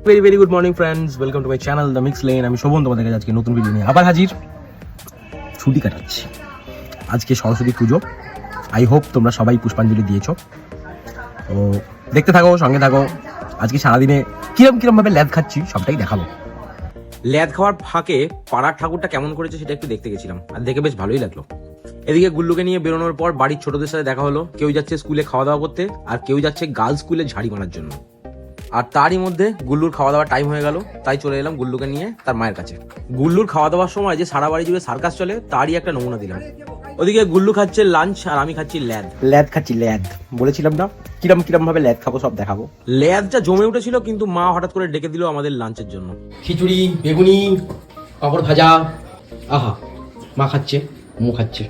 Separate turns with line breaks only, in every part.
Very very good morning friends, welcome to my channel the mix lane. আমি শোভন, তোমাদের কাছে আজকে নতুন ভিডিও নিয়ে আবার হাজির। ছুটি কাটাচ্ছি, আজকে সরস্বতী পুজো। আই হোপ তোমরা সবাই পুষ্পাঞ্জলি দিয়েছো, তো দেখতে থাকো, সঙ্গে থাকো। আজকে সারাদিনে কিরম ভাবে ল্যাদ খাচ্ছি সবটাই দেখাবো। ল্যাদ খাওয়ার ফাঁকে পাড়ার ঠাকুরটা কেমন করেছে সেটা একটু দেখতে গেছিলাম, আর দেখে বেশ ভালোই লাগলো। এদিকে গুল্লুকে নিয়ে বেরোনোর পর বাড়ির ছোটদের সাথে দেখা হলো। কেউ যাচ্ছে স্কুলে খাওয়া দাওয়া করতে, আর কেউ যাচ্ছে গার্লস স্কুলে ঝাড়ি মারার জন্য। আর তারই মধ্যে গুল্লুর খাওয়া দাওয়ার টাইম হয়ে গেল, তাই চলে এলাম গুল্লুকে নিয়ে তার মায়ের কাছে। গুল্লুর খাওয়া দাওয়ার সময় যে সারা বাড়ি জুড়ে সার্কাস চলে, তারই একটা নমুনা দিলাম। ওদিকে গুল্লু খাচ্ছে লাঞ্চ, আর আমি খাচ্ছি ল্যাদ খাচ্ছি ল্যাদ। বলেছিলাম না কিরম ভাবে ল্যাদ খাবো, সব দেখাবো। ল্যাদটা জমে উঠেছিল, কিন্তু মা হঠাৎ করে ডেকে দিল আমাদের লাঞ্চের জন্য। খিচুড়ি, বেগুনি, পাঁপড় ভাজা। আহা, মা খাচ্ছে, মু খাচ্ছে,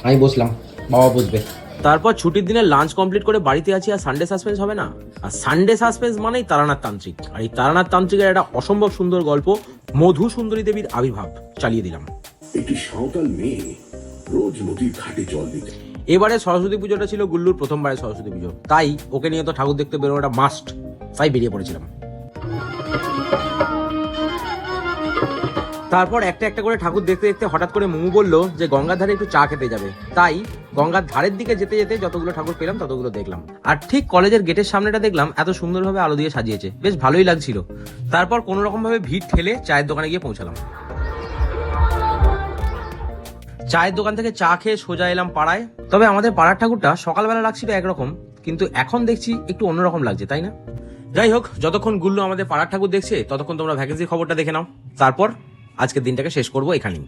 আমি বসলাম, বাবা বসবে। তারপর ছুটির দিনে লাঞ্চ কমপ্লিট করে বাড়িতে আছি, আর সানডে সাসপেন্স হবে না। আর সানডে সাসপেন্স মানেই তারানাথ তান্ত্রিক, আর এই তারানাথ তান্ত্রিকের একটা অসম্ভব সুন্দর গল্প, মধু সুন্দরী দেবীর আবির্ভাব, চালিয়ে দিলাম।
একটি সাঁওতাল মেয়ে রোজ নদীর ঘাটে জল দিতে।
এবারে সরস্বতী পুজোটা ছিল গুল্লুর প্রথমবারের সরস্বতী পুজো, তাই ওকে নিয়ে তো ঠাকুর দেখতে বেরোনোটা মাস্ট, তাই বেরিয়ে পড়েছিলাম। তারপর একটা একটা করে ঠাকুর দেখতে দেখতে হঠাৎ করে মুমু বলল যে গঙ্গার ধারে একটু চা খেতে যাবে, তাই গঙ্গার ধারের দিকে যেতে যেতে যতগুলো ঠাকুর পেলাম ততগুলো দেখলাম। আর ঠিক কলেজের গেটের সামনেটা দেখলাম এত সুন্দরভাবে আলো দিয়ে সাজিয়েছে, বেশ ভালোই লাগছিল। তারপর কোনো রকম ভাবে ভিড় ঠেলে চায়ের দোকানে গিয়ে পৌঁছালাম। চায়ের দোকান থেকে চা খেয়ে সোজা এলাম পাড়ায়। তবে আমাদের পাড়ার ঠাকুরটা সকালবেলা লাগছিল একরকম, কিন্তু এখন দেখছি একটু অন্যরকম লাগছে, তাই না? যাই হোক, যতক্ষণ গুল্লু আমাদের পাড়ার ঠাকুর দেখছে ততক্ষণ তোমরা ভ্যাকেন্সির খবরটা দেখে নাও, তারপর আজকের দিনটাকে শেষ করবো এখানেই।